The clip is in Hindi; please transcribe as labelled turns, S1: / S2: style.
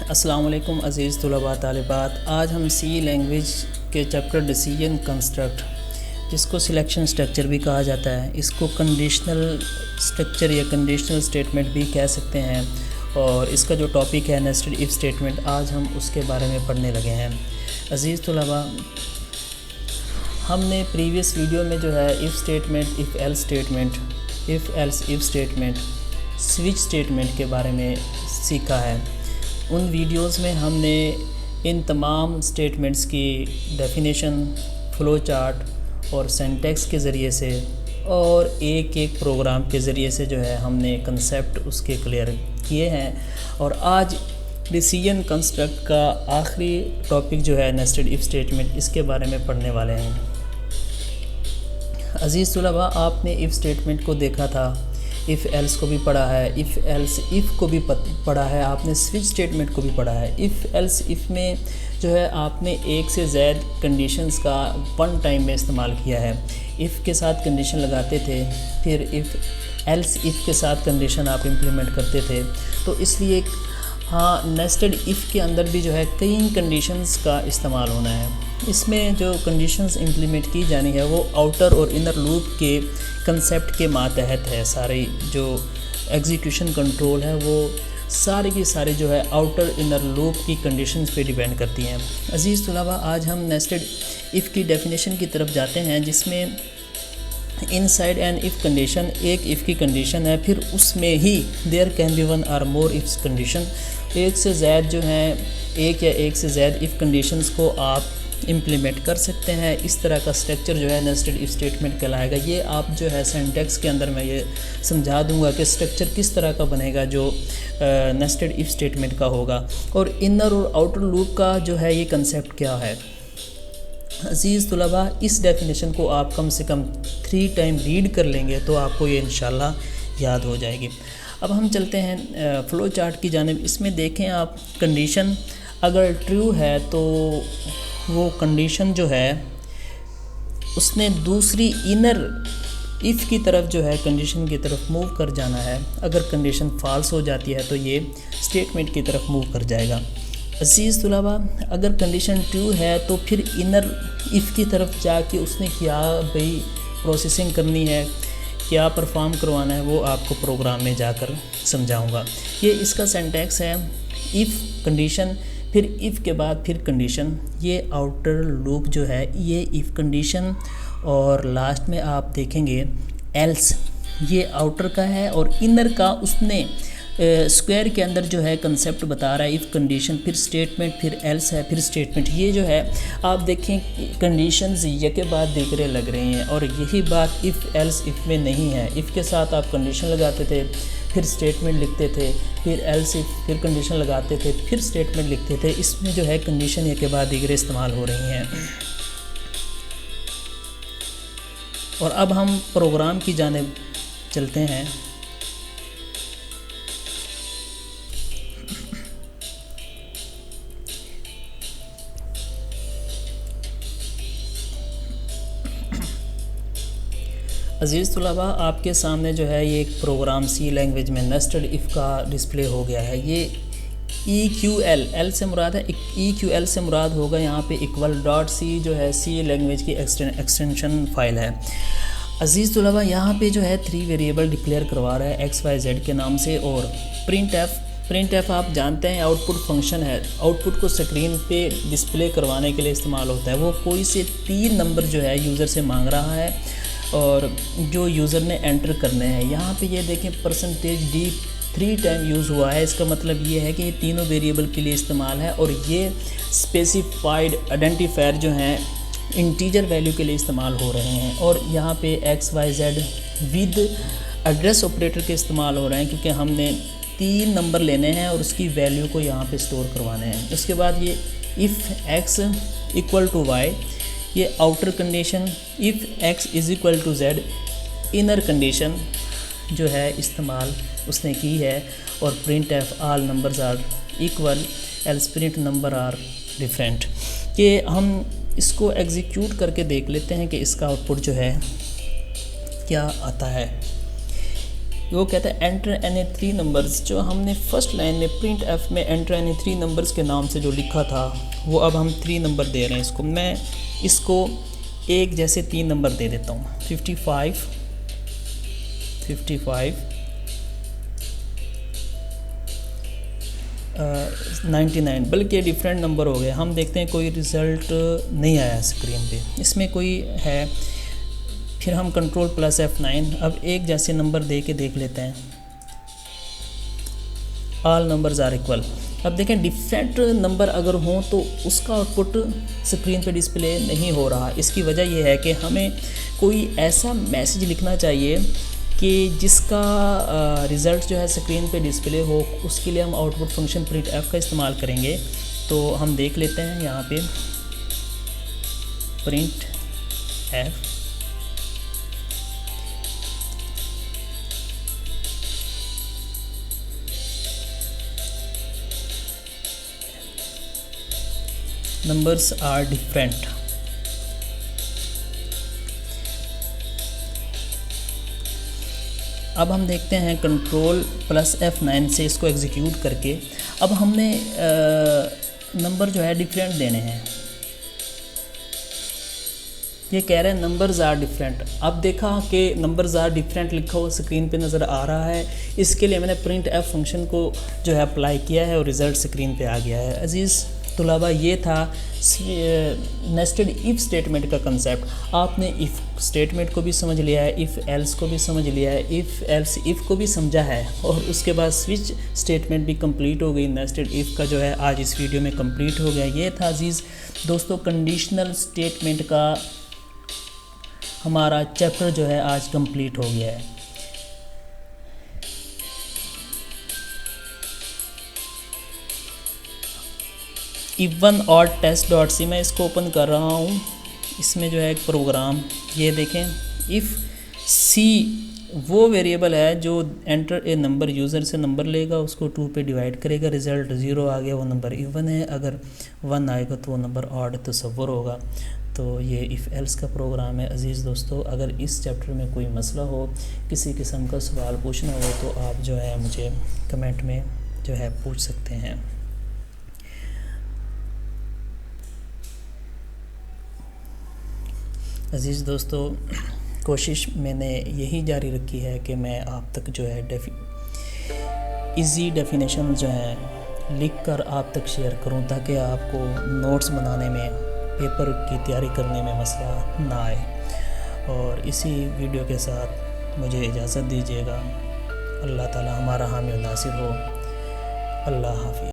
S1: अस्सलाम वालेकुम अज़ीज़ तलबा तालिबात। आज हम सी लैंग्वेज के चैप्टर डिसीजन कंस्ट्रक्ट, जिसको सिलेक्शन स्ट्रक्चर भी कहा जाता है, इसको कंडीशनल स्ट्रक्चर या कंडीशनल स्टेटमेंट भी कह सकते हैं, और इसका जो टॉपिक है नेस्टेड इफ़ स्टेटमेंट, आज हम उसके बारे में पढ़ने लगे हैं। अज़ीज़ तलबा, हमने प्रीवियस वीडियो में जो है if statement, if else statement, if else if statement, switch statement के बारे में सीखा है। उन वीडियोस में हमने इन तमाम स्टेटमेंट्स की डेफिनेशन, फ़्लो चार्ट और सिंटैक्स के ज़रिए से और एक एक प्रोग्राम के ज़रिए से जो है हमने कंसेप्ट उसके क्लियर किए हैं। और आज डिसीजन कंस्ट्रक्ट का आखिरी टॉपिक जो है नेस्टेड इफ़ स्टेटमेंट, इसके बारे में पढ़ने वाले हैं। अज़ीज़ तलबा, आपने इफ़ स्टेटमेंट को देखा था, इफ़ एल्स को भी पढ़ा है, इफ़ एल्स इफ़ को भी पढ़ा है, आपने स्विच स्टेटमेंट को भी पढ़ा है। इफ़ एल्स इफ़ में जो है आपने एक से ज़्यादा कंडीशंस का वन टाइम में इस्तेमाल किया है। इफ़ के साथ कंडीशन लगाते थे, फिर इफ़ एल्स इफ़ के साथ कंडीशन आप इम्प्लीमेंट करते थे। तो इसलिए हाँ, नेस्टेड इफ़ के अंदर भी जो है कई कंडीशंस का इस्तेमाल होना है। इसमें जो कंडीशंस इम्प्लीमेंट की जानी है वो आउटर और इनर लूप के कंसेप्ट के मातहत है। सारे जो एग्जीक्यूशन कंट्रोल है वो सारे की सारे जो है आउटर इनर लूप की कंडीशंस पे डिपेंड करती हैं। अज़ीज़ तलबा, आज हम नेस्टेड इफ़ की डेफिनेशन की तरफ जाते हैं, जिसमें इनसाइड एन इफ़ कंडीशन एक इफ़ की कंडीशन है, फिर उसमें ही there can be one or more if condition, एक से ज़्यादा जो है एक या एक से ज़्यादा इफ़ कंडीशंस को आप इम्प्लीमेंट कर सकते हैं। इस तरह का स्ट्रक्चर जो है नेस्टेड इफ़ स्टेटमेंट कहलाएगा। ये आप जो है सिंटैक्स के अंदर मैं ये समझा दूंगा कि स्ट्रक्चर किस तरह का बनेगा जो नेस्टेड इफ़ स्टेटमेंट का होगा, और इनर और आउटर लूप का जो है ये कंसेप्ट क्या है। अज़ीज़ तलबा, इस डेफिनेशन को आप कम से कम 3 टाइम रीड कर लेंगे तो आपको ये इंशाल्लाह याद हो जाएगी। अब हम चलते हैं फ़्लो चार्ट की जानिब। इसमें देखें आप, कंडीशन अगर ट्रू है तो वो कंडीशन जो है उसने दूसरी इनर इफ़ की तरफ जो है कंडीशन की तरफ मूव कर जाना है। अगर कंडीशन फॉल्स हो जाती है तो ये स्टेटमेंट की तरफ मूव कर जाएगा। अज़ीज़ तलबा, अगर कंडीशन ट्रू है तो फिर इनर इफ़ की तरफ जाके उसने क्या भाई प्रोसेसिंग करनी है, क्या परफॉर्म करवाना है, वो आपको प्रोग्राम में जाकर समझाऊंगा। ये इसका सिंटैक्स है, इफ़ कंडीशन, फिर इफ़ के बाद फिर कंडीशन, ये आउटर लूप जो है ये इफ़ कंडीशन, और लास्ट में आप देखेंगे एल्स, ये आउटर का है, और इनर का उसने स्क्वायर के अंदर जो है कंसेप्ट बता रहा है, इफ़ कंडीशन फिर स्टेटमेंट फिर एल्स है फिर स्टेटमेंट। ये जो है आप देखें कंडीशंस एक के बाद दूसरे लग रही हैं, और यही बात इफ़ एल्स इफ़ में नहीं है। इफ़ के साथ आप कंडीशन लगाते थे, फिर स्टेटमेंट लिखते थे, फिर एल्स इफ़, फिर कंडीशन लगाते थे, फिर स्टेटमेंट लिखते थे। इसमें जो है कंडीशन एक के बाद दूसरे इस्तेमाल हो रही हैं। और अब हम प्रोग्राम की जानिब चलते हैं। अज़ीज़ तलबा, आपके सामने जो है ये एक प्रोग्राम सी लैंग्वेज में नेस्टेड इफ़ का डिस्प्ले हो गया है। ये EQL, एल से मुराद है, EQL से मुराद होगा यहाँ पे इक्वल डॉट सी जो है सी लैंग्वेज की एक्सटेंशन फाइल है। अज़ीज़ तलबा, यहाँ पे जो है 3 वेरिएबल डिक्लेयर करवा रहा है XYZ के नाम से, और प्रिंट एफ आप जानते हैं आउटपुट फंक्शन है, आउटपुट को स्क्रीन पे डिस्प्ले करवाने के लिए इस्तेमाल होता है। वो कोई से 3 नंबर जो है यूज़र से मांग रहा है और जो यूज़र ने एंटर करने हैं। यहाँ पे ये देखें %d 3 टाइम यूज़ हुआ है। इसका मतलब ये है कि ये तीनों वेरिएबल के लिए इस्तेमाल है, और ये स्पेसिफाइड आइडेंटिफायर जो हैं इंटीजर वैल्यू के लिए इस्तेमाल हो रहे हैं। और यहाँ पे XYZ विद एड्रेस ऑपरेटर के इस्तेमाल हो रहे हैं, क्योंकि हमने 3 नंबर लेने हैं और उसकी वैल्यू को यहाँ पे स्टोर करवाने हैं। उसके बाद ये if x equal to y, ये outer condition, if x is equal to z, inner condition जो है इस्तेमाल उसने की है। और printf all numbers are equal else print number are different. कि हम इसको एग्जीक्यूट करके देख लेते हैं कि इसका आउटपुट जो है क्या आता है। वो कहता है एंटर एनी 3 नंबर्स। जो हमने फर्स्ट लाइन में प्रिंट एफ में एंटर एनी 3 नंबर्स के नाम से जो लिखा था वो अब हम 3 नंबर दे रहे हैं इसको। मैं इसको एक जैसे 3 नंबर दे देता हूँ, 55 99, बल्कि डिफरेंट नंबर हो गए। हम देखते हैं कोई रिज़ल्ट नहीं आया स्क्रीन पे, इसमें कोई है। फिर हम कंट्रोल प्लस F9, अब एक जैसे नंबर दे के देख लेते हैं। All numbers are equal. अब देखें डिफरेंट नंबर अगर हों तो उसका आउटपुट स्क्रीन पे डिस्प्ले नहीं हो रहा। इसकी वजह यह है कि हमें कोई ऐसा मैसेज लिखना चाहिए कि जिसका रिज़ल्ट जो है स्क्रीन पे डिस्प्ले हो। उसके लिए हम आउटपुट फंक्शन प्रिंट एफ का इस्तेमाल करेंगे। तो हम देख लेते हैं यहाँ पे print F numbers are different। अब हम देखते हैं कंट्रोल प्लस F9 से इसको एग्जीक्यूट करके। अब हमने नंबर जो है डिफरेंट देने हैं। ये कह रहे हैं नंबर्स आर डिफरेंट। अब देखा कि नंबर्स आर डिफरेंट लिखा हुआ स्क्रीन पे नज़र आ रहा है। इसके लिए मैंने प्रिंट एफ फंक्शन को जो है अप्लाई किया है और रिज़ल्ट स्क्रीन पे आ गया है। अजीज़ तुलाबा, ये था नेस्टेड इफ़ स्टेटमेंट का कंसेप्ट। आपने इफ़ स्टेटमेंट को भी समझ लिया है, इफ़ एल्स को भी समझ लिया है, इफ़ एल्स इफ़ को भी समझा है, और उसके बाद स्विच स्टेटमेंट भी कंप्लीट हो गई। नेस्टेड इफ़ का जो है आज इस वीडियो में कंप्लीट हो गया। ये था अजीज़ दोस्तों कंडीशनल स्टेटमेंट का हमारा चैप्टर जो है आज कंप्लीट हो गया है। इवन और टेस्ट.c मैं इसको ओपन कर रहा हूँ। इसमें जो है एक प्रोग्राम, ये देखें, इफ़ सी वो वेरिएबल है जो एंटर ए नंबर यूज़र से नंबर लेगा, उसको 2 पे डिवाइड करेगा, रिज़ल्ट 0 आ गया, वो नंबर इवन है। अगर 1 आएगा तो वो नंबर ऑड तस्वर होगा। तो ये इफ़ एल्स का प्रोग्राम है। अज़ीज़ दोस्तों, अगर इस चैप्टर में कोई मसला हो, किसी किस्म का सवाल पूछना हो तो आप जो है मुझे कमेंट में जो है पूछ सकते हैं। अज़ीज़ दोस्तों, कोशिश मैंने यही जारी रखी है कि मैं आप तक जो है इजी डेफिनेशन जो है लिख कर आप तक शेयर करूं, ताकि आपको नोट्स बनाने में, पेपर की तैयारी करने में मसला ना आए। और इसी वीडियो के साथ मुझे इजाज़त दीजिएगा। अल्लाह ताला हमारा हामी और नासिर हो। अल्लाह हाफ़िज़।